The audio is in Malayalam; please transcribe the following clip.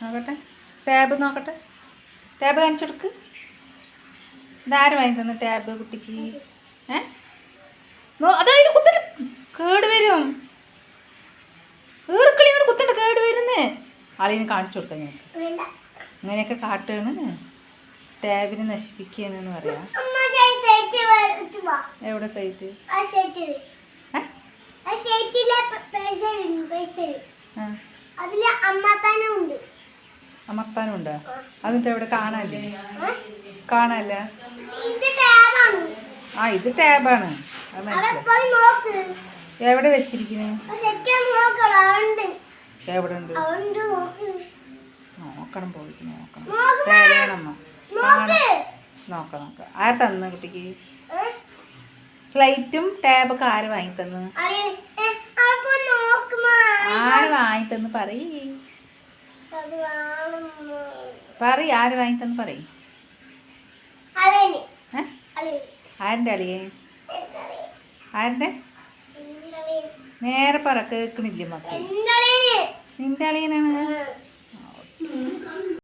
നോക്കട്ടെ, ടാബ് നോക്കട്ടെ. ടാബ് കാണിച്ചു കൊടുക്ക്. ഇതാര് വാങ്ങി തന്നു ടാബ് കുട്ടിക്ക്? അതായത് കുത്തല് കേട് വരും. ഏർക്കളിയോട് കുത്തണ്ട, കേട് വരുന്നേ. ആളിനെ കാണിച്ചു കൊടുക്കാം ഞങ്ങൾക്ക്. ഇങ്ങനെയൊക്കെ കാട്ടുകയാണ്, ടാബിനെ നശിപ്പിക്കുകയെന്ന് പറയാം. എവിടെ സൈറ്റ്? അമർത്താനുണ്ടോ? അതിട്ട് എവിടെ കാണാല്ലേ? കാണാല്ല. ആ ഇത് ടാബാണ്. അത് മനസ്സിലായി. എവിടെ വെച്ചിരിക്കുന്നു? എവിടെ ഉണ്ട്? നോക്കണം, പോയിട്ട് നോക്കണം. തരയണമ്മ നോക്കാം. ആര് തന്നു കുട്ടിക്ക് സ്ലൈറ്റും ടാബൊക്കെ? ആര് വാങ്ങി തന്നു? ആര് വാങ്ങി തന്നു പറയ്. ആര് വാങ്ങി തന്നു പറയ്. ആരുടെ അളിയേ? ആരുടെ? നേരെ പറ, കേൾക്കണില്ലേ മക്കൾ? നിന്റെ അളിയനാണ്.